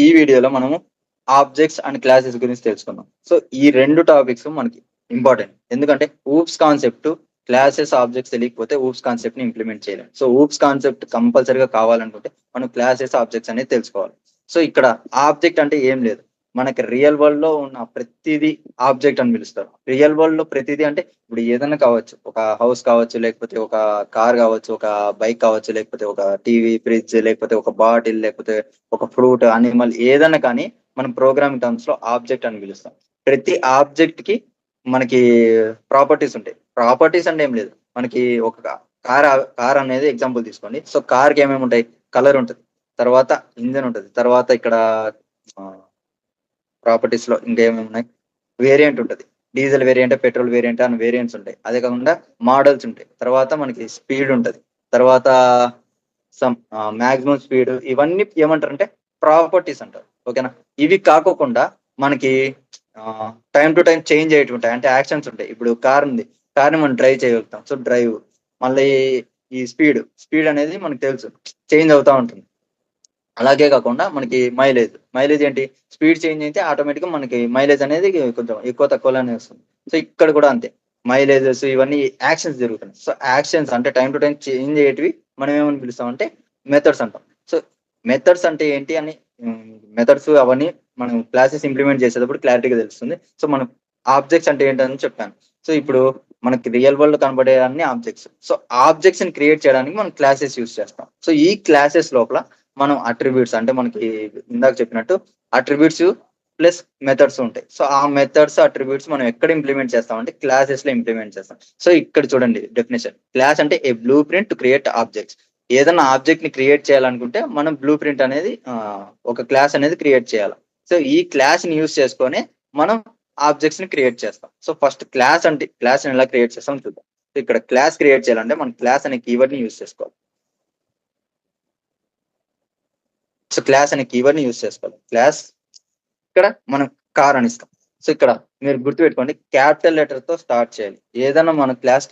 ఈ వీడియోలో మనము ఆబ్జెక్ట్స్ అండ్ క్లాసెస్ గురించి తెలుసుకుందాం. సో ఈ రెండు టాపిక్స్ మనకి ఇంపార్టెంట్. ఎందుకంటే ఊప్స్ కాన్సెప్ట్, క్లాసెస్, ఆబ్జెక్ట్స్ తెలియకపోతే ఊప్స్ కాన్సెప్ట్ ని ఇంప్లిమెంట్ చేయలేం. సో ఊప్స్ కాన్సెప్ట్ కంపల్సరీగా కావాలనుకుంటే మనం క్లాసెస్, ఆబ్జెక్ట్స్ అనేది తెలుసుకోవాలి. సో ఇక్కడ ఆబ్జెక్ట్ అంటే ఏం లేదు, మనకి రియల్ వరల్డ్ లో ఉన్న ప్రతిదీ ఆబ్జెక్ట్ అని పిలుస్తారు. రియల్ వరల్డ్ లో ప్రతిదీ అంటే ఇప్పుడు ఏదైనా కావచ్చు, ఒక హౌస్ కావచ్చు, లేకపోతే ఒక కార్ కావచ్చు, ఒక బైక్ కావచ్చు, లేకపోతే ఒక టీవీ, ఫ్రిడ్జ్, లేకపోతే ఒక బాటిల్, లేకపోతే ఒక ఫ్రూట్, అనిమల్, ఏదైనా కానీ మనం ప్రోగ్రామింగ్ టర్మ్స్ లో ఆబ్జెక్ట్ అని పిలుస్తాం. ప్రతి ఆబ్జెక్ట్ కి మనకి ప్రాపర్టీస్ ఉంటాయి. ప్రాపర్టీస్ అంటే ఏం లేదు, మనకి ఒక కార్ అనేది ఎగ్జాంపుల్ తీసుకోండి. సో కార్ కి ఏమేమి ఉంటాయి? కలర్ ఉంటుంది, తర్వాత ఇంజన్ ఉంటుంది, తర్వాత ఇక్కడ ప్రాపర్టీస్ లో ఇంకేమేమి ఉన్నాయి, వేరియంట్ ఉంటుంది, డీజిల్ వేరియంట్, పెట్రోల్ వేరియంట్ అని వేరియంట్స్ ఉంటాయి. అదే కాకుండా మోడల్స్ ఉంటాయి, తర్వాత మనకి స్పీడ్ ఉంటుంది, తర్వాత సమ్ మాక్సిమం స్పీడ్, ఇవన్నీ ఏమంటారంటే ప్రాపర్టీస్ అంటారు. ఓకేనా? ఇవి కాకోకుండా మనకి టైం టు టైం చేంజ్ అయ్యేవి ఉంటాయి, అంటే యాక్షన్స్ ఉంటాయి. ఇప్పుడు కార్ ఉంది, కార్ని మనం డ్రైవ్ చేయగలుగుతాం, సో డ్రైవ్. మళ్ళీ ఈ స్పీడ్ అనేది మనకు తెలుసు, చేంజ్ అవుతా ఉంటుంది. అలాగే కాకుండా మనకి మైలేజ్ ఏంటి, స్పీడ్ చేంజ్ అయితే ఆటోమేటిక్ గా మనకి మైలేజ్ అనేది కొంచెం ఎక్కువ తక్కువలోనే వస్తుంది. సో ఇక్కడ కూడా అంతే, మైలేజెస్ ఇవన్నీ యాక్షన్స్ జరుగుతున్నాయి. సో యాక్షన్స్ అంటే టైం టు టైం చేంజ్ అయ్యేటివి మనం ఏమని పిలుస్తాం అంటే మెథడ్స్ అంటాం. సో మెథడ్స్ అంటే ఏంటి అని, మెథడ్స్ అవన్నీ మనం క్లాసెస్ ఇంప్లిమెంట్ చేసేటప్పుడు క్లారిటీగా తెలుస్తుంది. సో మనం ఆబ్జెక్ట్స్ అంటే ఏంటని చెప్పాను. సో ఇప్పుడు మనకి రియల్ వరల్డ్ కనబడే అన్ని ఆబ్జెక్ట్స్. సో ఆబ్జెక్ట్స్ ని క్రియేట్ చేయడానికి మనం క్లాసెస్ యూస్ చేస్తాం. సో ఈ క్లాసెస్ లోపల మనం అట్రిబ్యూట్స్ అంటే మనకి ఇందాక చెప్పినట్టు అట్రిబ్యూట్స్ ప్లస్ మెథడ్స్ ఉంటాయి. సో ఆ మెథడ్స్, అట్రిబ్యూట్స్ మనం ఎక్కడ ఇంప్లిమెంట్ చేస్తాం అంటే క్లాసెస్ లో ఇంప్లిమెంట్ చేస్తాం. సో ఇక్కడ చూడండి డెఫినేషన్. క్లాస్ అంటే a blueprint to create objects. ఏదైనా ఆబ్జెక్ట్ ని క్రియేట్ చేయాలనుకుంటే మనం బ్లూ ప్రింట్ అనేది ఒక క్లాస్ అనేది క్రియేట్ చేయాలి. సో ఈ క్లాస్ ని యూస్ చేసుకొని మనం ఆబ్జెక్ట్స్ ని క్రియేట్ చేస్తాం. సో ఫస్ట్ క్లాస్ ని ఎలా క్రియేట్ చేస్తాం చూద్దాం. సో ఇక్కడ క్లాస్ క్రియేట్ చేయాలంటే మనం క్లాస్ అనే కీవర్డ్ ని యూస్ చేసుకోవాలి. సో క్లాస్ అనే కీవర్డ్ ని యూస్ చేసుకోవాలి. క్లాస్ ఇక్కడ మనం కార్ అని ఇస్తాం. సో ఇక్కడ మీరు గుర్తుపెట్టుకోండి, క్యాపిటల్ లెటర్ తో స్టార్ట్ చేయాలి. ఏదైనా మన క్లాస్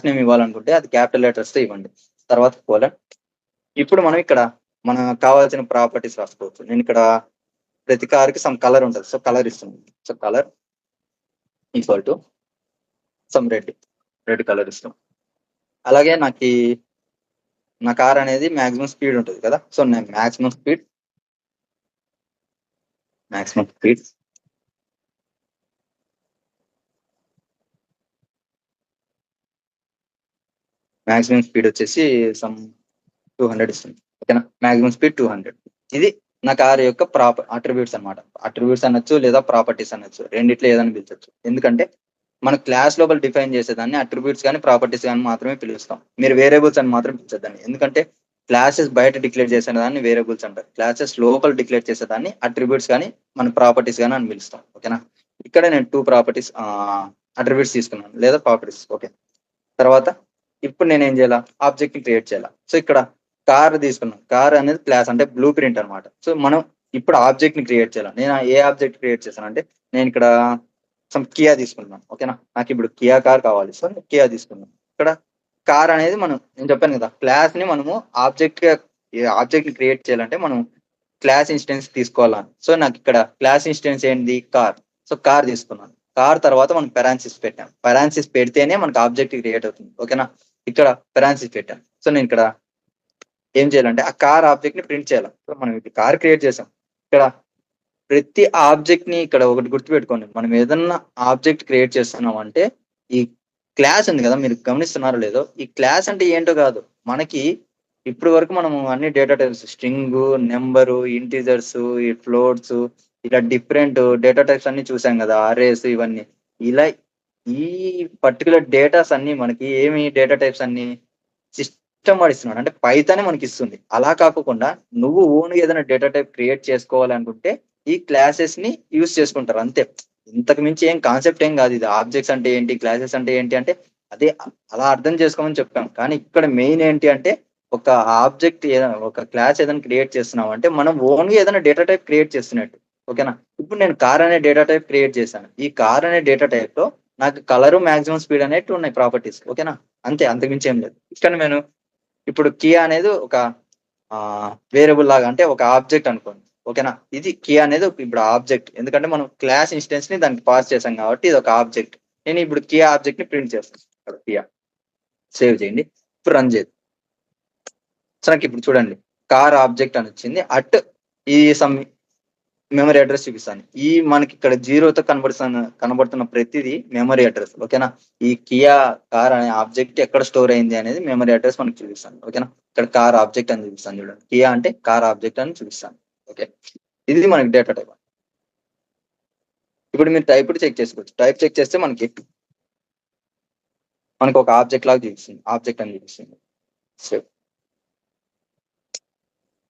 నేమ్ ఇవ్వాలనుకుంటే అది క్యాపిటల్ లెటర్స్ తో ఇవ్వండి, తర్వాత కోలన్. ఇప్పుడు మనం ఇక్కడ మనకు కావాల్సిన ప్రాపర్టీస్ రాసుకోవచ్చు. నేను ఇక్కడ ప్రతి కార్కి సమ్ కలర్ ఉంటుంది, సో కలర్ ఇస్తున్నాను. So colour equal to some red colour ఇస్తాం. అలాగే నా కార్ అనేది మాక్సిమం స్పీడ్ ఉంటుంది కదా, సో నేను మాక్సిమం స్పీడ్ వచ్చేసి సమ్ 200 ఇస్తుంది. ఓకేనా? Maximum speed 200. ఇది నా కార్ యొక్క అట్రిబ్యూట్స్ అనమాట. అట్రిబ్యూట్స్ అనొచ్చు లేదా ప్రాపర్టీస్ అనొచ్చు, రెండిట్లో ఏదైనా పిలిచొచ్చు. ఎందుకంటే మన క్లాస్ లోపల డిఫైన్ చేసేదాన్ని అట్రిబ్యూట్స్ కానీ ప్రాపర్టీస్ కానీ మాత్రమే పిలుస్తాం. మీరు వేరియబుల్స్ అని మాత్రం పిలిచేదాన్ని. ఎందుకంటే క్లాసెస్ బయట డిక్లేర్ చేసేదాన్ని వేరియబుల్స్ అంటారు, క్లాసెస్ లోపల డిక్లేర్ చేసేదాన్ని అట్రిబ్యూట్స్ కానీ మన ప్రాపర్టీస్ కానీ అని పిలుస్తాం. ఓకేనా? ఇక్కడ నేను 2 ప్రాపర్టీస్ అట్రిబ్యూట్స్ తీసుకున్నాను లేదా ప్రాపర్టీస్. ఓకే, తర్వాత ఇప్పుడు నేను ఏం చేయాలా, ఆబ్జెక్ట్ ని క్రియేట్ చేయాలా. సో ఇక్కడ కార్ తీసుకున్నాం, కార్ అనేది క్లాస్ అంటే బ్లూ ప్రింట్ అనమాట. సో మనం ఇప్పుడు ఆబ్జెక్ట్ ని క్రియేట్ చేయాలి. నేను ఏ ఆబ్జెక్ట్ క్రియేట్ చేశానంటే నేను ఇక్కడ సమ్ కియా తీసుకుంటున్నాను. ఓకేనా? నాకు ఇప్పుడు కియా కార్ కావాలి, సో నేను కియా తీసుకున్నాను. ఇక్కడ కార్ అనేది నేను చెప్పాను కదా, క్లాస్ ని మనము ఆబ్జెక్ట్ ని క్రియేట్ చేయాలంటే మనం క్లాస్ ఇన్స్టెన్స్ తీసుకోవాలని. సో నాకు ఇక్కడ క్లాస్ ఇన్స్టెన్స్ ఏంటి, కార్. సో కార్ తీసుకున్నాను. కార్ తర్వాత మనం పెరాన్సిస్ పెట్టాం. పెరాన్సిస్ పెడితేనే మనకు ఆబ్జెక్ట్ క్రియేట్ అవుతుంది. ఓకేనా? ఇక్కడ పెరాన్సిస్ పెట్టాం. సో నేను ఇక్కడ ఏం చేయాలంటే ఆ కార్ ఆబ్జెక్ట్ ని ప్రింట్ చేయాలి. సో మనం ఇప్పుడు కార్ క్రియేట్ చేసాం. ఇక్కడ ప్రతి ఆబ్జెక్ట్ ని ఇక్కడ ఒకటి గుర్తుపెట్టుకోండి, మనం ఏదన్నా ఆబ్జెక్ట్ క్రియేట్ చేస్తున్నాం అంటే ఈ క్లాస్ ఉంది కదా, మీరు గమనిస్తున్నారో లేదో, ఈ క్లాస్ అంటే ఏంటో కాదు, మనకి ఇప్పటి వరకు మనం అన్ని data types, string, number, integers, ఈ ఫ్లోట్స్, ఇలా డిఫరెంట్ డేటా టైప్స్ అన్ని చూసాం కదా, అరేస్, ఇవన్నీ. ఇలా ఈ పర్టికులర్ డేటాస్ అన్ని మనకి ఏమి డేటా టైప్స్ అన్ని సిస్టమ్ వాడు ఇస్తున్నాడు, అంటే పైథానే మనకి ఇస్తుంది. అలా కాకుండా నువ్వు ఓన్ ఏదైనా డేటా టైప్ క్రియేట్ చేసుకోవాలనుకుంటే ఈ క్లాసెస్ ని యూస్ చేసుకుంటారు అంతే. ఇంతకు మించి ఏం కాన్సెప్ట్ ఏం కాదు ఇది. ఆబ్జెక్ట్స్ అంటే ఏంటి, క్లాసెస్ అంటే ఏంటి అంటే అదే, అలా అర్థం చేసుకోమని చెప్పాం. కానీ ఇక్కడ మెయిన్ ఏంటి అంటే ఒక ఆబ్జెక్ట్ ఏదైనా, ఒక క్లాస్ ఏదైనా క్రియేట్ చేస్తున్నాం అంటే మనం ఓన్గా ఏదైనా డేటా టైప్ క్రియేట్ చేస్తున్నట్టు. ఓకేనా? ఇప్పుడు నేను కార్ అనే డేటా టైప్ క్రియేట్ చేశాను. ఈ కార్ అనే డేటా టైప్ లో నాకు కలరు, మాక్సిమం స్పీడ్ అనేవి ఉన్నాయి ప్రాపర్టీస్. ఓకేనా? అంతే, అంతకుమించి ఏం లేదు. ఇక్కడ నేను ఇప్పుడు కియా అనేది ఒక వేరియబుల్ లాగా, అంటే ఒక ఆబ్జెక్ట్ అనుకోండి. ఓకేనా. ఇది కీ అనేది ఇప్పుడు ఆబ్జెక్ట్, ఎందుకంటే మనం క్లాస్ ఇన్స్టెన్స్ ని దానికి పాస్ చేసాం కాబట్టి ఇది ఒక ఆబ్జెక్ట్. నేను ఇప్పుడు కీ ఆబ్జెక్ట్ ని ప్రింట్ చేస్తాను. కియా సేవ్ చేయండి. ఇప్పుడు రన్ చేయండి. సో నాకు ఇప్పుడు చూడండి కార్ ఆబ్జెక్ట్ అని వచ్చింది. అట్ ఈ సమ్ మెమరీ అడ్రస్ చూపిస్తాను. ఈ మనకి ఇక్కడ జీరోతో కనబడుతున్న ప్రతిదీ మెమరీ అడ్రస్. ఓకేనా. ఈ కియా కార్ అనే ఆబ్జెక్ట్ ఎక్కడ స్టోర్ అయింది అనేది మెమరీ అడ్రస్ మనకి చూపిస్తాను. ఓకేనా. ఇక్కడ కార్ ఆబ్జెక్ట్ అని చూపిస్తాను చూడండి. కియా అంటే కార్ ఆబ్జెక్ట్ అని చూపిస్తాను. ఓకే, ఇది మనకి డేటా టైప్. ఇప్పుడు మీరు టైప్ చెక్ చేసుకోవచ్చు. టైప్ చెక్ చేస్తే మనకి ఒక ఆబ్జెక్ట్ లాగా చూపిస్తుంది, ఆబ్జెక్ట్ అని చూపిస్తుంది.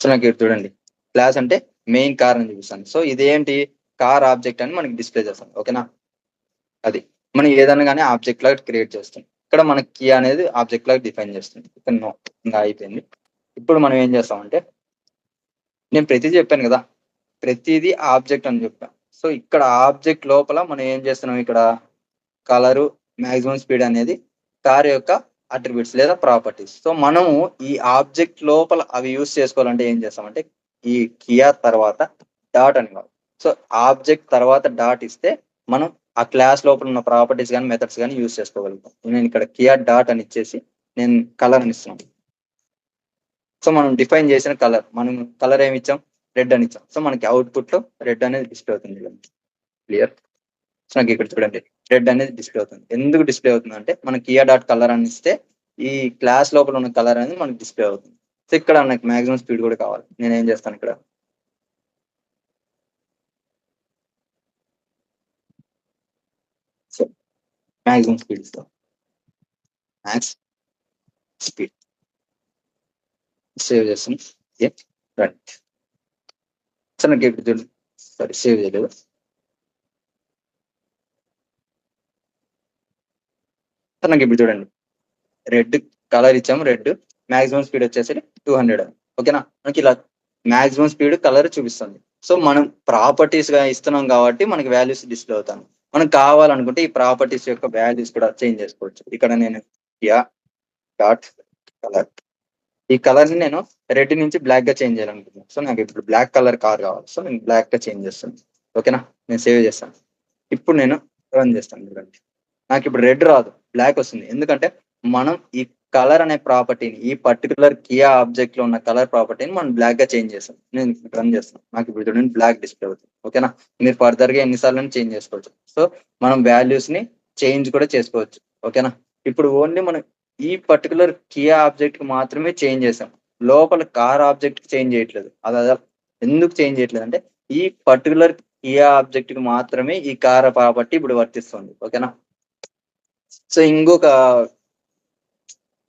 సో నాకు ఇక్కడ చూడండి క్లాస్ అంటే మెయిన్ కార్ అని చూపిస్తాను. సో ఇదేంటి కార్ ఆబ్జెక్ట్ అని మనకి డిస్ప్లే చేస్తాం. ఓకేనా. అది మనం ఏదైనా కానీ ఆబ్జెక్ట్ లాగా క్రియేట్ చేస్తాం. ఇక్కడ మనకి కీ అనేది ఆబ్జెక్ట్ లాగా డిఫైన్ చేస్తుంది. ఇక్కడ నో, ఇంకా అయిపోయింది. ఇప్పుడు మనం ఏం చేస్తామంటే నేను ప్రతిదీ చెప్పాను కదా, ప్రతిదీ ఆబ్జెక్ట్ అని చెప్పాను. సో ఇక్కడ ఆబ్జెక్ట్ లోపల మనం ఏం చేస్తున్నాం, ఇక్కడ కలరు, మాక్సిమం స్పీడ్ అనేది కార్ యొక్క అట్రిబ్యూట్స్ లేదా ప్రాపర్టీస్. సో మనము ఈ ఆబ్జెక్ట్ లోపల అవి యూస్ చేసుకోవాలంటే ఏం చేస్తామంటే ఈ కియా తర్వాత డాట్ అని కావాలి. సో ఆబ్జెక్ట్ తర్వాత డాట్ ఇస్తే మనం ఆ క్లాస్ లోపల ఉన్న ప్రాపర్టీస్ కానీ మెథడ్స్ కానీ యూస్ చేసుకోగలుగుతాం. నేను ఇక్కడ కియా డాట్ అని ఇచ్చేసి నేను కలర్ అని ఇస్తున్నాను. సో మనం డిఫైన్ చేసిన కలర్, మనం కలర్ ఏమి ఇచ్చాం, రెడ్ అని ఇచ్చాం. సో మనకి అవుట్పుట్ లో రెడ్ అనేది డిస్ప్లే అవుతుంది. క్లియర్. సో నాకు ఇక్కడ చూడండి రెడ్ అనేది డిస్ప్లే అవుతుంది. ఎందుకు డిస్ప్లే అవుతుంది అంటే మనం కియా డాట్ కలర్ అని ఇస్తే ఈ క్లాస్ లోపల ఉన్న కలర్ అనేది మనకి డిస్ప్లే అవుతుంది. సో ఇక్కడ నాకు మాక్సిమం స్పీడ్ కూడా కావాలి. నేను ఏం చేస్తాను, ఇక్కడ సో మాక్సిమం స్పీడ్ ఇస్తాం, మ్యాక్స్ స్పీడ్ సేవ్ చేస్తాం. రైట్. సో నాకు ఇప్పుడు చూడండి, సారీ సేవ్ చేయలేదు. సో నాకు ఇప్పుడు చూడండి రెడ్ కలర్ ఇచ్చాము, రెడ్ మాక్సిమం స్పీడ్ వచ్చేసి 200. ఓకేనా. మనకి ఇలా మాక్సిమం స్పీడ్ కలర్ చూపిస్తుంది. సో మనం ప్రాపర్టీస్ గా ఇస్తున్నాం కాబట్టి మనకి వాల్యూస్ డిస్ప్లే అవుతాను. మనం కావాలనుకుంటే ఈ ప్రాపర్టీస్ యొక్క వాల్యూస్ కూడా చేంజ్ చేసుకోవచ్చు. ఇక్కడ నేను యా డాట్ కలర్, ఈ కలర్ ని నేను రెడ్ నుంచి బ్లాక్ గా చేంజ్ చేయాలనుకుంటున్నాను. సో నాకు ఇప్పుడు బ్లాక్ కలర్ కార్ కావాలి. సో నేను బ్లాక్ గా చేంజ్ చేస్తాను. ఓకేనా. నేను సేవ్ చేస్తాను. ఇప్పుడు నేను రన్ చేస్తాను. చూడండి నాకు ఇప్పుడు రెడ్ రాదు, బ్లాక్ వస్తుంది. ఎందుకంటే మనం ఈ కలర్ అనే ప్రాపర్టీని, ఈ పర్టికులర్ కియా ఆబ్జెక్ట్ లో ఉన్న కలర్ ప్రాపర్టీని మనం బ్లాక్ గా చేంజ్ చేస్తాం. నేను రన్ చేస్తాను. నాకు ఇప్పుడు చూడండి బ్లాక్ డిస్ప్లే అవుతుంది. ఓకేనా. మీరు ఫర్దర్ గా ఎన్నిసార్లు చేంజ్ చేసుకోవచ్చు. సో మనం వాల్యూస్ ని చేంజ్ కూడా చేసుకోవచ్చు. ఓకేనా. ఇప్పుడు ఓన్లీ మనం ఈ పర్టికులర్ కియా ఆబ్జెక్ట్ కి మాత్రమే చేంజ్ చేసాం, లోపల కార్ ఆబ్జెక్ట్ కి చేంజ్ చేయట్లేదు. అది ఎందుకు చేంజ్ చేయట్లేదు అంటే ఈ పర్టికులర్ కియా ఆబ్జెక్ట్ కి మాత్రమే ఈ కార్ ప్రాపర్టీ ఇప్పుడు వర్తిస్తుంది. ఓకేనా. సో ఇంకొక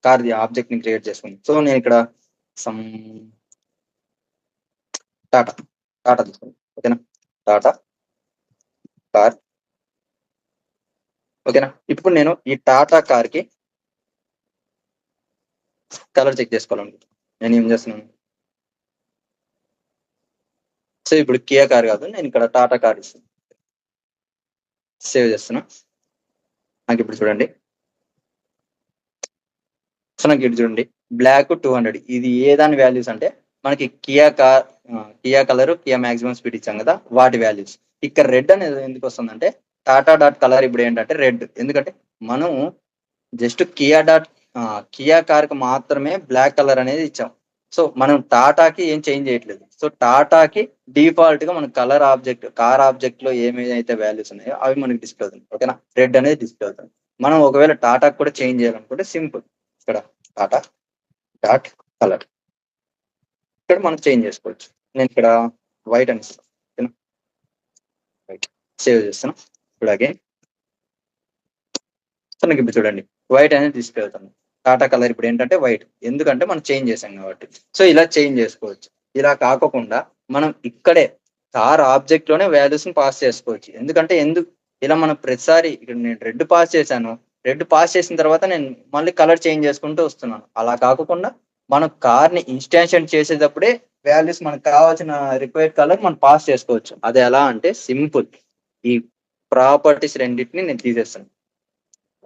కార్ ఆబ్జెక్ట్ ని క్రియేట్ చేసుకుంది. సో నేను ఇక్కడ సమ్ టాటా తీసుకుంది. ఓకేనా. టాటా కార్. ఓకేనా. ఇప్పుడు నేను ఈ టాటా కార్ కి కలర్ చెక్ చేసుకోవాలనుకుంటున్నాను. నేను ఏం చేస్తున్నాను, సో ఇప్పుడు కియా కార్ కాదు, నేను ఇక్కడ టాటా కార్ ఇస్తాను. సేవ్ చేస్తున్నా. నాకు ఇప్పుడు చూడండి, సో నాకు ఇప్పుడు చూడండి బ్లాక్ 200. ఇది ఏ దాని వాల్యూస్ అంటే మనకి Kia colour, Kia maximum speed ఇచ్చాం కదా, వాటి వాల్యూస్. ఇక్కడ రెడ్ అనేది ఎందుకు వస్తుందంటే టాటా డాట్ కలర్ ఇప్పుడు ఏంటంటే రెడ్. ఎందుకంటే మనం జస్ట్ కియా కార్ కి మాత్రమే బ్లాక్ కలర్ అనేది ఇచ్చాం. సో మనం టాటాకి ఏం చేంజ్ చేయట్లేదు. సో టాటాకి డిఫాల్ట్ గా మన కలర్ ఆబ్జెక్ట్, కార్ ఆబ్జెక్ట్ లో ఏమైతే వాల్యూస్ ఉన్నాయో అవి మనకి డిస్ప్లే అవుతుంది. ఓకేనా. రెడ్ అనేది డిస్ప్లే అవుతుంది. మనం ఒకవేళ టాటాకి కూడా చేంజ్ చేయాలనుకుంటే సింపుల్, ఇక్కడ టాటా డాట్ కలర్, ఇక్కడ మనం చేంజ్ చేసుకోవచ్చు. నేను ఇక్కడ వైట్ అని ఇస్తాను. ఓకేనా. వైట్ సేవ్ చేస్తాను. ఇప్పుడు అగైన్ సో నాకు ఇప్పుడు చూడండి వైట్ అనేది డిస్ప్లే అవుతుంది. టాటా కలర్ ఇప్పుడు ఏంటంటే వైట్, ఎందుకంటే మనం చేంజ్ చేసాం కాబట్టి. సో ఇలా చేంజ్ చేసుకోవచ్చు. ఇలా కాకుండా మనం ఇక్కడే కార్ ఆబ్జెక్ట్ లోనే వాల్యూస్ ని పాస్ చేసుకోవచ్చు. ఎందుకంటే ఇలా మనం ప్రతిసారి ఇక్కడ నేను రెడ్ పాస్ చేశాను, రెడ్ పాస్ చేసిన తర్వాత నేను మళ్ళీ కలర్ చేంజ్ చేసుకుంటూ వస్తున్నాను. అలా కాకుండా మనం కార్ ని ఇన్స్టాన్షియేట్ చేసేటప్పుడే వాల్యూస్ మనకు కావాల్సిన రిక్వైర్డ్ కలర్ మనం పాస్ చేసుకోవచ్చు. అది ఎలా అంటే సింపుల్, ఈ ప్రాపర్టీస్ రెండింటిని నేను తీసేస్తాను.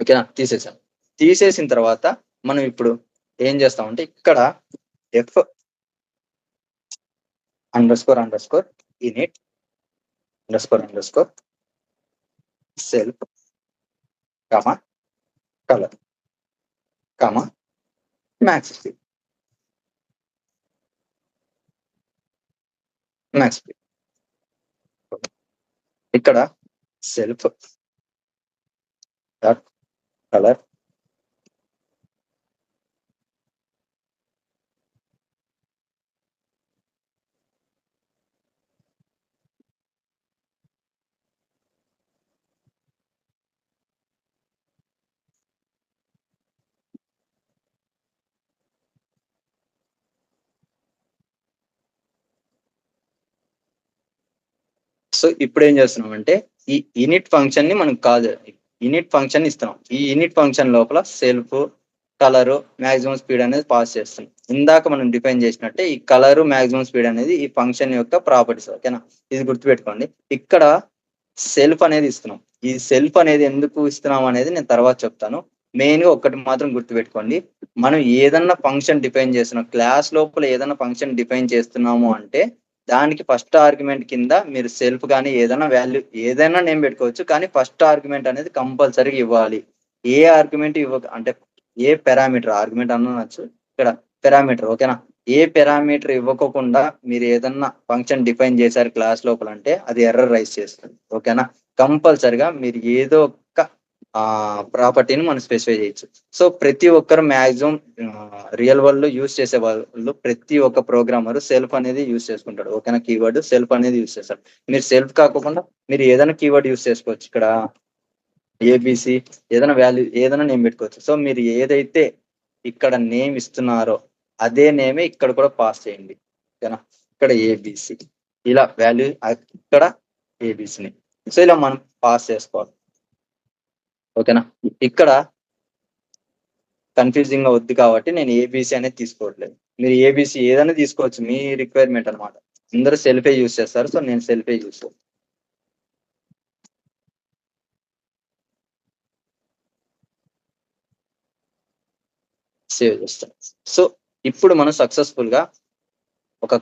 ఓకేనా. తీసేసాను. తీసేసిన తర్వాత మనం ఇప్పుడు ఏం చేస్తామంటే ఇక్కడ under score init under score self comma colour comma max speed ఇక్కడ సెల్ఫ్ డాట్ కలర్ సో ఇప్పుడు ఏం చేస్తున్నాం అంటే ఈ ఇనిట్ ఫంక్షన్ ని మనం కాల్ ఇనిట్ ఫంక్షన్ ఇస్తున్నాం. ఈ ఇనిట్ ఫంక్షన్ లోపల సెల్ఫ్ కలర్ మాక్సిమం స్పీడ్ అనేది పాస్ చేస్తున్నాం. ఇందాక మనం డిఫైన్ చేసినట్టే ఈ కలర్ మాక్సిమం స్పీడ్ అనేది ఈ ఫంక్షన్ యొక్క ప్రాపర్టీస్. ఓకేనా, ఇది గుర్తుపెట్టుకోండి. ఇక్కడ సెల్ఫ్ అనేది ఇస్తున్నాం. ఈ సెల్ఫ్ అనేది ఎందుకు ఇస్తున్నాం అనేది నేను తర్వాత చెప్తాను. మెయిన్ గా ఒక్కటి మాత్రం గుర్తుపెట్టుకోండి, మనం ఏదన్నా ఫంక్షన్ డిఫైన్ చేస్తున్నాం, క్లాస్ లోపల ఏదైనా ఫంక్షన్ డిఫైన్ చేస్తున్నాము అంటే దానికి ఫస్ట్ ఆర్గ్యుమెంట్ కింద మీరు సెల్ఫ్ కానీ ఏదైనా వాల్యూ ఏదైనా నేమ్ పెట్టుకోవచ్చు, కానీ ఫస్ట్ ఆర్గ్యుమెంట్ అనేది కంపల్సరీగా ఇవ్వాలి. ఏ ఆర్గ్యుమెంట్ అంటే ఏ పారామీటర్ ఆర్గ్యుమెంట్ అనొచ్చు, ఇక్కడ పారామీటర్. ఓకేనా, ఏ పారామీటర్ ఇవ్వకుండా మీరు ఏదన్నా ఫంక్షన్ డిఫైన్ చేశారు క్లాస్ లోపల అంటే అది ఎర్రర్ రైజ్ చేస్తుంది. ఓకేనా, కంపల్సరిగా మీరు ఏదో ఒక ప్రాపర్టీని మనం స్పెసిఫై చేయొచ్చు. సో ప్రతి ఒక్కరు మాక్సిమం రియల్ వరల్డ్ లో యూజ్ చేసే వాళ్ళు ప్రతి ఒక్క ప్రోగ్రామర్ సెల్ఫ్ అనేది యూజ్ చేసుకుంటాడు. ఓకేనా, కీవర్డ్ సెల్ఫ్ అనేది యూజ్ చేస్తారు. మీరు సెల్ఫ్ కాకుండా మీరు ఏదైనా కీవర్డ్ యూజ్ చేసుకోవచ్చు. ఇక్కడ ఏబిసి ఏదైనా వాల్యూ ఏదైనా నేమ్ పెట్టుకోవచ్చు. సో మీరు ఏదైతే ఇక్కడ నేమ్ ఇస్తున్నారో అదే నేమే ఇక్కడ కూడా పాస్ చేయండి. ఓకేనా, ఇక్కడ ఏబిసి ఇలా వాల్యూ, ఇక్కడ ఏబిసిని సో ఇలా మనం పాస్ చేసుకోవాలి. ఓకేనా, ఇక్కడ కన్ఫ్యూజింగ్ గా వద్దు కాబట్టి నేను ఏబిసి అనేది తీసుకోవట్లేదు. మీరు ఏబిసి ఏదైనా తీసుకోవచ్చు, మీ రిక్వైర్మెంట్ అనమాట. అందరూ సెల్ఫే యూజ్ చేస్తారు, సో నేను సెల్ఫే యూజ్ చేస్తాను. సేవ్ చేస్తాను. సో ఇప్పుడు మనం సక్సెస్ఫుల్ గా ఒక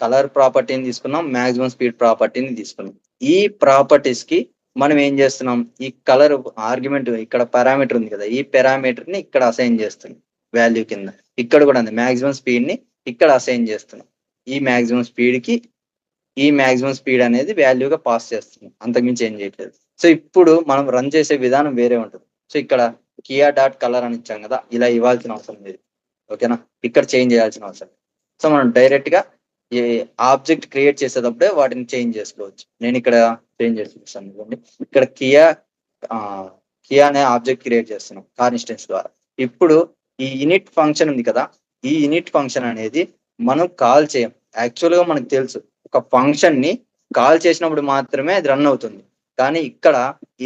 కలర్ ప్రాపర్టీని తీసుకున్నాం, మాక్సిమం స్పీడ్ ప్రాపర్టీని తీసుకున్నాం. ఈ ప్రాపర్టీస్ కి మనం ఏం చేస్తున్నాం, ఈ కలర్ ఆర్గ్యుమెంట్ ఇక్కడ పారామీటర్ ఉంది కదా, ఈ పారామీటర్ ని ఇక్కడ అసైన్ చేస్తున్నాం వాల్యూ కింద. ఇక్కడ కూడా ఉంది, మాక్సిమం స్పీడ్ ని ఇక్కడ అసైన్ చేస్తున్నాం. ఈ మాక్సిమం స్పీడ్ కి ఈ మాక్సిమం స్పీడ్ అనేది వాల్యూగా పాస్ చేస్తున్నాం, అంతకుమించి ఏం చేయట్లేదు. సో ఇప్పుడు మనం రన్ చేసే విధానం వేరే ఉంటుంది. సో ఇక్కడ కియా డాట్ కలర్ అని ఇచ్చాం కదా, ఇలా ఇవ్వాల్సిన అవసరం లేదు. ఓకేనా, ఇక్కడ చేంజ్ చేయాల్సిన అవసరం. సో మనం డైరెక్ట్ గా ఈ ఆబ్జెక్ట్ క్రియేట్ చేసేటప్పుడే వాటిని చేంజ్ చేసుకోవచ్చు. నేను ఇక్కడ చేంజ్ చేస్తాను. ఇక్కడ కియా అనే ఆబ్జెక్ట్ క్రియేట్ చేస్తున్నాం కార్ ఇన్స్టెన్స్ ద్వారా. ఇప్పుడు ఈ ఇనిట్ ఫంక్షన్ ఉంది కదా, ఈ ఇనిట్ ఫంక్షన్ అనేది మనం కాల్ చేయం. యాక్చువల్ గా మనకు తెలుసు, ఒక ఫంక్షన్ ని కాల్ చేసినప్పుడు మాత్రమే అది రన్ అవుతుంది. కానీ ఇక్కడ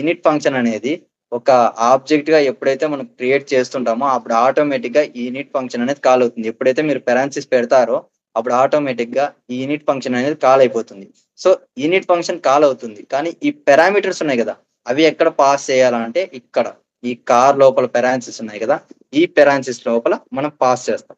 ఇనిట్ ఫంక్షన్ అనేది ఒక ఆబ్జెక్ట్ గా ఎప్పుడైతే మనం క్రియేట్ చేస్తుంటామో అప్పుడు ఆటోమేటిక్ గా ఈ ఇనిట్ ఫంక్షన్ అనేది కాల్ అవుతుంది. ఎప్పుడైతే మీరు పెరాన్సిస్ పెడతారో అప్పుడు ఆటోమేటిక్ గా ఈ ఇనిట్ ఫంక్షన్ అనేది కాల్ అయిపోతుంది. సో ఇనిట్ ఫంక్షన్ కాల్ అవుతుంది, కానీ ఈ పారామీటర్స్ ఉన్నాయి కదా, అవి ఎక్కడ పాస్ చేయాలంటే ఇక్కడ ఈ కార్ లోపల పెరాన్సిస్ ఉన్నాయి కదా, ఈ పెరాన్సిస్ లోపల మనం పాస్ చేస్తాం.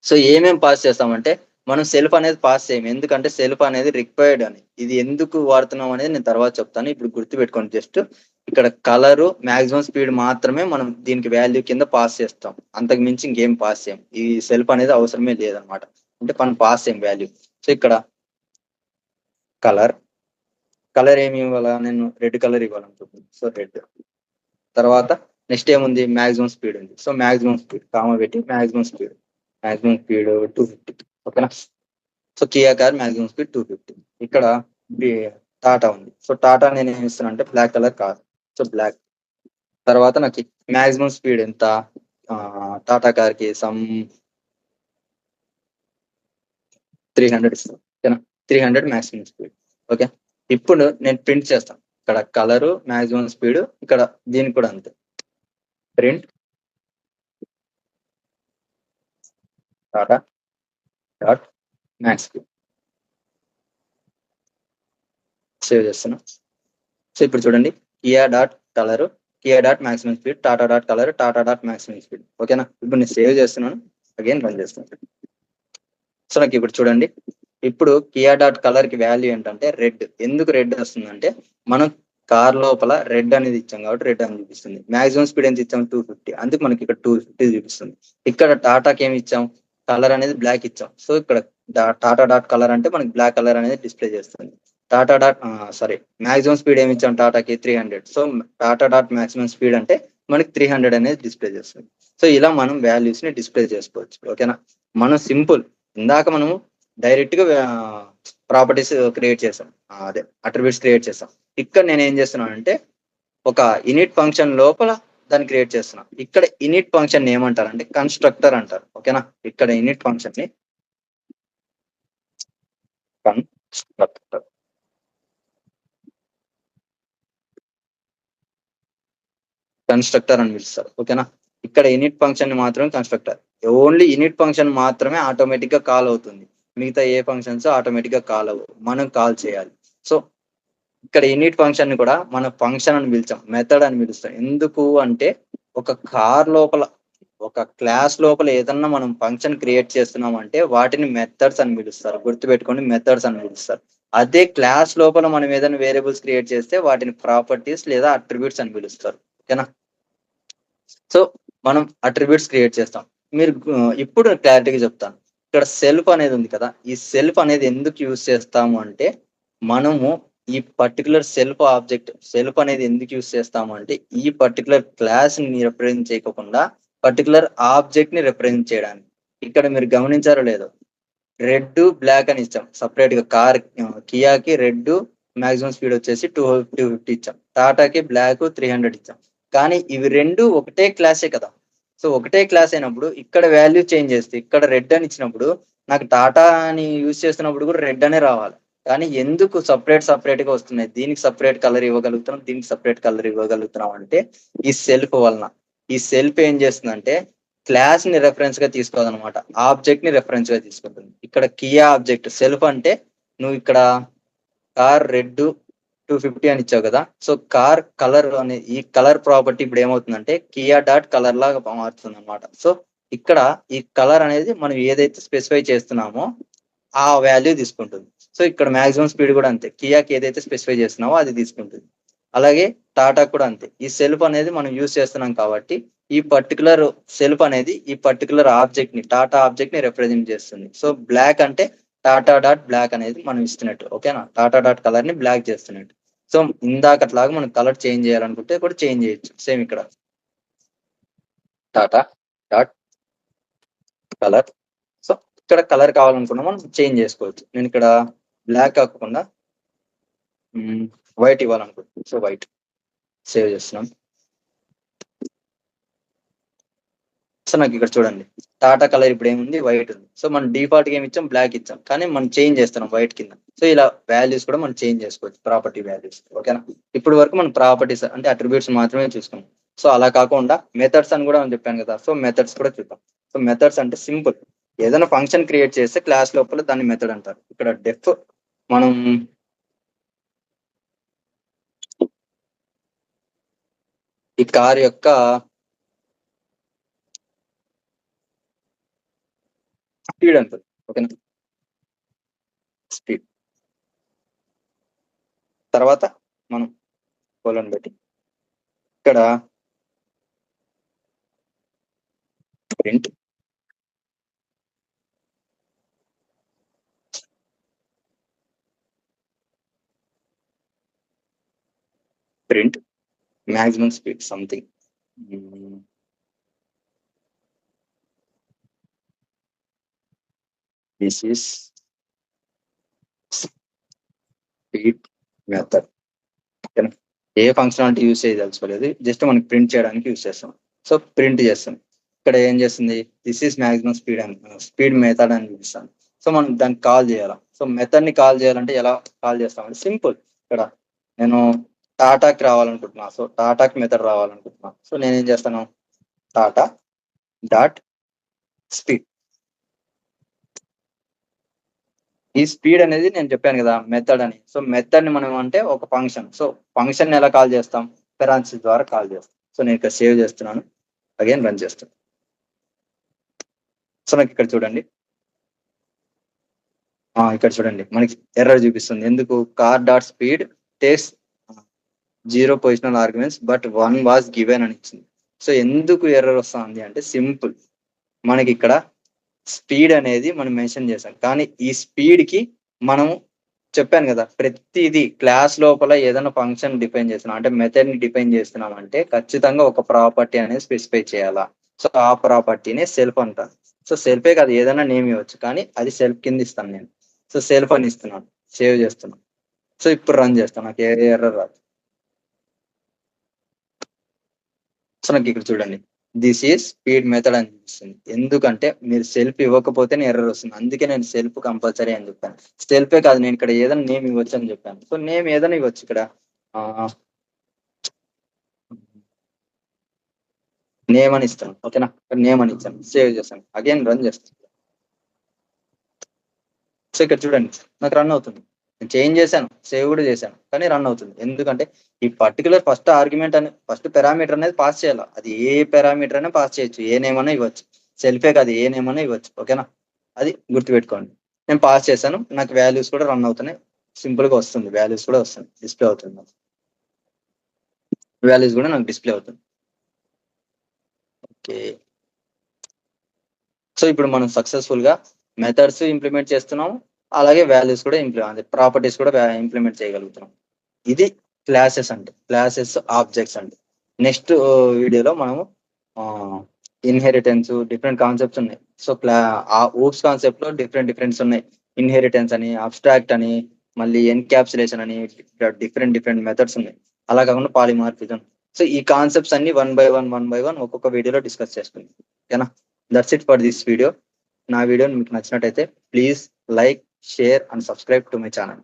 సో ఏమేం పాస్ చేస్తామంటే మనం సెల్ఫ్ అనేది పాస్ చేయం, ఎందుకంటే సెల్ఫ్ అనేది రిక్వైర్డ్ అని. ఇది ఎందుకు వాడుతున్నాం అనేది నేను తర్వాత చెప్తాను. ఇప్పుడు గుర్తుపెట్టుకోండి, జస్ట్ ఇక్కడ కలరు మాక్సిమం స్పీడ్ మాత్రమే మనం దీనికి వాల్యూ కింద పాస్ చేస్తాం, అంతకు మించి ఇంకేం పాస్ చేయం. ఈ సెల్ఫ్ అనేది అవసరమే లేదనమాట, అంటే మనం పాస్ చేయం వాల్యూ. సో ఇక్కడ కలర్ ఏమి ఇవ్వాలా, నేను రెడ్ కలర్ ఇవ్వాలనుకుంటున్నాను. So red. తర్వాత నెక్స్ట్ ఏముంది, మాక్సిమం స్పీడ్ ఉంది. సో మాక్సిమం స్పీడ్ కామా పెట్టి మాక్సిమం స్పీడ్ 250. ఓకేనా, so Kia car maximum speed 250. ఇక్కడ టాటా ఉంది. సో టాటా నేను ఏమి ఇస్తాను అంటే black colour car, so black. తర్వాత నాకు మాక్సిమం స్పీడ్ ఎంత, టాటా కార్ కి సమ్ 300 ఇస్తాను. ఓకేనా, 300 మాక్సిమం స్పీడ్. ఓకే, ఇప్పుడు నేను ప్రింట్ చేస్తాను. ఇక్కడ కలరు మాక్సిమం స్పీడ్, ఇక్కడ దీనికి కూడా అంతే. Print Tata dot max speed. Save చేస్తున్నా. సో ఇప్పుడు చూడండి, Kia dot colour, Kia dot maximum speed, Tata dot colour, Tata dot maximum speed. ఓకేనా, ఇప్పుడు నేను సేవ్ చేస్తున్నాను, అగైన్ రన్ చేస్తున్నాను. సో నాకు ఇప్పుడు చూడండి ఇప్పుడు కియా డాట్ కలర్ కి వాల్యూ ఏంటంటే రెడ్. ఎందుకు రెడ్ వస్తుందంటే మనం కార్ లోపల రెడ్ అనేది ఇచ్చాం కాబట్టి రెడ్ అని చూపిస్తుంది. మాక్సిమం స్పీడ్ ఎంత ఇచ్చాం 250, అందుకు మనకి ఇక్కడ 250 చూపిస్తుంది. ఇక్కడ టాటాకి ఏమి ఇచ్చాం, కలర్ అనేది బ్లాక్ ఇచ్చాం. సో ఇక్కడ టాటా డాట్ కలర్ అంటే మనకి బ్లాక్ కలర్ అనేది డిస్ప్లే చేస్తుంది. టాటా డాట్ మాక్సిమం స్పీడ్ ఏమి ఇచ్చాం టాటాకి 300. So Tata dot maximum speed అంటే మనకి 300 అనేది డిస్ప్లే చేస్తుంది. సో ఇలా మనం వాల్యూస్ ని డిస్ప్లే చేసుకోవచ్చు. ఓకేనా, మనం సింపుల్ ఇందాక మనము డైరెక్ట్ గా ప్రాపర్టీస్ క్రియేట్ చేసాం, అదే అట్రిబ్యూట్స్ క్రియేట్ చేసాం. ఇక్కడ నేను ఏం చేస్తున్నాను అంటే ఒక ఇనిట్ ఫంక్షన్ లోపల దాన్ని క్రియేట్ చేస్తున్నా. ఇక్కడ ఇనిట్ ఫంక్షన్ ఏమంటారంటే కన్స్ట్రక్టర్ అంటారు. ఓకేనా, ఇక్కడ ఇనిట్ ఫంక్షన్ ని కన్స్ట్రక్టర్ కన్స్ట్రక్టర్ అని పిలుస్తారు. ఓకేనా, ఇక్కడ ఇనిట్ ఫంక్షన్ ని మాత్రమే కన్స్ట్రక్టర్. ఓన్లీ ఇనిట్ ఫంక్షన్ మాత్రమే ఆటోమేటిక్ గా కాల్ అవుతుంది, మిగతా ఏ ఫంక్షన్స్ ఆటోమేటిక్ గా కాల్ అవ్వవు, మనం కాల్ చేయాలి. సో ఇక్కడ ఇనిట్ ఫంక్షన్ ని కూడా మనం ఫంక్షన్ అని పిలిచాం, మెథడ్ అని పిలుస్తాం. ఎందుకు అంటే ఒక కార్ లోపల ఒక క్లాస్ లోపల ఏదన్నా మనం ఫంక్షన్ క్రియేట్ చేస్తున్నాం అంటే వాటిని మెథడ్స్ అని పిలుస్తారు. గుర్తుపెట్టుకోండి, మెథడ్స్ అని పిలుస్తారు. అదే క్లాస్ లోపల మనం ఏదైనా వేరియబుల్స్ క్రియేట్ చేస్తే వాటిని ప్రాపర్టీస్ లేదా అట్రిబ్యూట్స్ అని పిలుస్తారు. ఓకేనా, సో మనం అట్రిబ్యూట్స్ క్రియేట్ చేస్తాం. మీరు ఇప్పుడు క్లారిటీగా చెప్తాను. ఇక్కడ సెల్ఫ్ అనేది ఉంది కదా, ఈ సెల్ఫ్ అనేది ఎందుకు యూజ్ చేస్తాము అంటే మనము ఈ పర్టికులర్ సెల్ఫ్ అనేది ఎందుకు యూజ్ చేస్తాము అంటే ఈ పర్టికులర్ క్లాస్ ని రిప్రజెంట్ చేయకుండా పర్టికులర్ ఆబ్జెక్ట్ ని రిప్రజెంట్ చేయడానికి. ఇక్కడ మీరు గమనించారో లేదో, రెడ్ బ్లాక్ అని ఇచ్చాం సపరేట్ గా. కియాకి రెడ్ మాక్సిమం స్పీడ్ వచ్చేసి 250 ఇచ్చాం, టాటాకి బ్లాక్ 300 ఇచ్చాం. కానీ ఇవి రెండు ఒకటే క్లాసే కదా. సో ఒకటే క్లాస్ అయినప్పుడు ఇక్కడ వాల్యూ చేంజ్ చేస్తే ఇక్కడ రెడ్ అని ఇచ్చినప్పుడు నాకు టాటా అని యూజ్ చేస్తున్నప్పుడు కూడా రెడ్ అనే రావాలి. కానీ ఎందుకు సపరేట్ గా వస్తున్నాయి, దీనికి సపరేట్ కలర్ ఇవ్వగలుగుతున్నాం, దీనికి సపరేట్ కలర్ ఇవ్వగలుగుతున్నాం అంటే ఈ సెల్ఫ్ వలన. ఈ సెల్ఫ్ ఏం చేస్తుందంటే క్లాస్ ని రెఫరెన్స్ గా తీసుకోదన్నమాట, ఆబ్జెక్ట్ ని రెఫరెన్స్ గా తీసుకుంటుంది. ఇక్కడ కియా ఆబ్జెక్ట్ సెల్ఫ్ అంటే నువ్వు ఇక్కడ కార్ రెడ్ 250 అని ఇచ్చావు కదా. సో కార్ కలర్ అనే ఈ కలర్ ప్రాపర్టీ ఇప్పుడు ఏమవుతుందంటే కియా డాట్ కలర్ లాగా మారుతుంది అనమాట. సో ఇక్కడ ఈ కలర్ అనేది మనం ఏదైతే స్పెసిఫై చేస్తున్నామో ఆ వాల్యూ తీసుకుంటుంది. సో ఇక్కడ మాక్సిమం స్పీడ్ కూడా అంతే, కియాకి ఏదైతే స్పెసిఫై చేస్తున్నామో అది తీసుకుంటుంది. అలాగే టాటా కూడా అంతే. ఈ సెల్ఫ్ అనేది మనం యూజ్ చేస్తున్నాం కాబట్టి ఈ పర్టికులర్ సెల్ఫ్ అనేది ఈ పర్టికులర్ ఆబ్జెక్ట్ ని టాటా ఆబ్జెక్ట్ ని రిప్రజెంట్ చేస్తుంది. సో బ్లాక్ అంటే టాటా డాట్ బ్లాక్ అనేది మనం ఇస్తున్నట్టు. ఓకేనా, టాటా డాట్ కలర్ ని బ్లాక్ చేస్తున్నట్టు. సో ఇందాకట్లాగా మనం కలర్ చేంజ్ చేయాలనుకుంటే కూడా చేంజ్ చేయొచ్చు. సేమ్ ఇక్కడ టాటా డాట్ కలర్. సో ఇక్కడ కలర్ కావాలనుకున్నా మనం చేంజ్ చేసుకోవచ్చు. నేను ఇక్కడ బ్లాక్ కాకుండా వైట్ ఇవ్వాలనుకుంటున్నాను. సో వైట్ సేవ్ చేస్తున్నాం. సో నాకు ఇక్కడ చూడండి టాటా కలర్ ఇప్పుడు ఏముంది, వైట్ ఉంది. సో మనం డిఫాల్ట్ గా ఏమి ఇచ్చాం, బ్లాక్ ఇచ్చాం, కానీ మనం చేంజ్ చేస్తున్నాం వైట్ కింద. సో ఇలా వాల్యూస్ కూడా మనం చేంజ్ చేసుకోవచ్చు, ప్రాపర్టీ వాల్యూస్. ఓకేనా, ఇప్పుడు వరకు మనం ప్రాపర్టీస్ అంటే అట్రిబ్యూట్స్ మాత్రమే చూసుకున్నాం. సో అలా కాకుండా మెథడ్స్ అని కూడా చెప్పాను కదా. సో మెథడ్స్ కూడా చూద్దాం. సో మెథడ్స్ అంటే సింపుల్, ఏదైనా ఫంక్షన్ క్రియేట్ చేస్తే క్లాస్ లోపల దాన్ని మెథడ్ అంటారు. ఇక్కడ డెఫ్ మనం ఈ కార్ యొక్క స్పీడ్ అంటారు. ఓకేనా, స్పీడ్ తర్వాత మనం కోలన్ పెట్టి ఇక్కడ print maximum speed something. This is speed method. ఏ ఫంక్షనాలిటీ యూజ్ చేయదలుచుకోలేదు, జస్ట్ మనకి ప్రింట్ చేయడానికి యూజ్ చేస్తాం. సో ప్రింట్ చేస్తాం. ఇక్కడ ఏం చేస్తుంది, దిస్ ఈస్ మాక్సిమం స్పీడ్ అని స్పీడ్ మెథడ్ అని చూపిస్తాను. సో మనం దానికి కాల్ చేయాలి. సో మెథడ్ ని కాల్ చేయాలంటే ఎలా కాల్ చేస్తామంటే సింపుల్, ఇక్కడ నేను టాటాకి రావాలనుకుంటున్నా. సో టాటాకి మెథడ్ రావాలనుకుంటున్నా. సో నేనేం చేస్తాను, టాటా డాట్ స్పీడ్. ఈ స్పీడ్ అనేది నేను చెప్పాను కదా మెథడ్ అని. సో మెథడ్ ని మనం అంటే ఒక ఫంక్షన్. సో ఫంక్షన్ ని ఎలా కాల్ చేస్తాం, పెరాన్సిస్ ద్వారా కాల్ చేస్తాం. సో నేను ఇక్కడ సేవ్ చేస్తున్నాను, అగైన్ రన్ చేస్తాను. సో నాకు ఇక్కడ చూడండి ఇక్కడ చూడండి మనకి ఎర్రర్ చూపిస్తుంది. ఎందుకు? Car dot speed takes 0 positional arguments but 1 was given అని ఇచ్చింది. సో ఎందుకు ఎర్రర్ వస్తుంది అంటే సింపుల్, మనకి ఇక్కడ స్పీడ్ అనేది మనం మెన్షన్ చేసాం, కానీ ఈ స్పీడ్ కి మనం చెప్పాను కదా, ప్రతిదీ క్లాస్ లోపల ఏదైనా ఫంక్షన్ డిఫైన్ చేస్తున్నాం అంటే మెథడ్ ని డిఫైన్ చేస్తున్నాం అంటే ఖచ్చితంగా ఒక ప్రాపర్టీ అనేది స్పెసిఫై చేయాలా. సో ఆ ప్రాపర్టీనే సెల్ఫ్ అంటారు. సో సెల్ఫే కాదు, ఏదైనా నేమ్ ఇవ్వచ్చు, కానీ అది సెల్ఫ్ కింద ఇస్తాను నేను. సో సెల్ఫ్ అని ఇస్తున్నాను, సేవ్ చేస్తున్నాను. సో ఇప్పుడు రన్ చేస్తాను, నాకు ఏ ఎర్రర్ రాదు. సో నాకు ఇక్కడ చూడండి, దిస్ ఈజ్ స్పీడ్ మెథడ్ అని చూపిస్తుంది. ఎందుకంటే మీరు సెల్ఫ్ ఇవ్వకపోతేనే ఎర్రర్ వస్తుంది, అందుకే నేను సెల్ఫ్ కంపల్సరీ అని చెప్పాను. సెల్ఫే కాదు, నేను ఇక్కడ ఏదైనా నేమ్ ఇవ్వచ్చు అని చెప్పాను. సో నేమ్ ఏదైనా ఇవ్వచ్చు, ఇక్కడ నేమ్ అని ఇస్తాను. ఓకేనా, నేమ్ అని ఇచ్చాను, సేవ్ చేస్తాను, అగైన్ రన్ చేస్తాను. సో ఇక్కడ చూడండి నాకు రన్ అవుతుంది. నేను చేంజ్ చేశాను, సేవ్ కూడా చేశాను, కానీ రన్ అవుతుంది. ఎందుకంటే ఈ పర్టికులర్ ఫస్ట్ ఆర్గ్యుమెంట్ అని ఫస్ట్ పారామీటర్ అనేది పాస్ చేయాలి. అది ఏ పారామీటర్ అయినా పాస్ చేయొచ్చు, ఏ నేమ్ అయినా ఇవ్వచ్చు. సెల్ఫే కాదు, ఏ నేమ్ అయినా ఇవ్వచ్చు. ఓకేనా, అది గుర్తుపెట్టుకోండి. నేను పాస్ చేశాను, నాకు వాల్యూస్ కూడా రన్ అవుతున్నాయి. సింపుల్ గా వస్తుంది, వాల్యూస్ కూడా వస్తుంది, డిస్ప్లే అవుతుంది. వాల్యూస్ కూడా నాకు డిస్ప్లే అవుతుంది. ఓకే, సో ఇప్పుడు మనం సక్సెస్ఫుల్ గా మెథడ్స్ ఇంప్లిమెంట్ చేస్తున్నాం, అలాగే వాల్యూస్ కూడా ప్రాపర్టీస్ కూడా ఇంప్లిమెంట్ చేయగలుగుతున్నాం. ఇది క్లాసెస్ అంటే, క్లాసెస్ ఆబ్జెక్ట్స్ అంటే. నెక్స్ట్ వీడియోలో మనము ఇన్హెరిటెన్స్, డిఫరెంట్ కాన్సెప్ట్స్ ఉన్నాయి. సో ఆ ఊప్స్ కాన్సెప్ట్ లో డిఫరెంట్ ఉన్నాయి. ఇన్హెరిటెన్స్ అని, అబ్స్ట్రాక్ట్ అని, మళ్ళీ ఎన్క్యాప్సులేషన్ అని, డిఫరెంట్ మెథడ్స్ ఉన్నాయి. అలా కాకుండా పాలిమార్ఫిజం. సో ఈ కాన్సెప్ట్స్ అన్ని వన్ బై వన్ ఒక్కొక్క వీడియోలో డిస్కస్ చేసుకుందాం. ఓకేనా, that's it for this video. నా వీడియో మీకు నచ్చినట్టయితే please like, share and subscribe to my channel.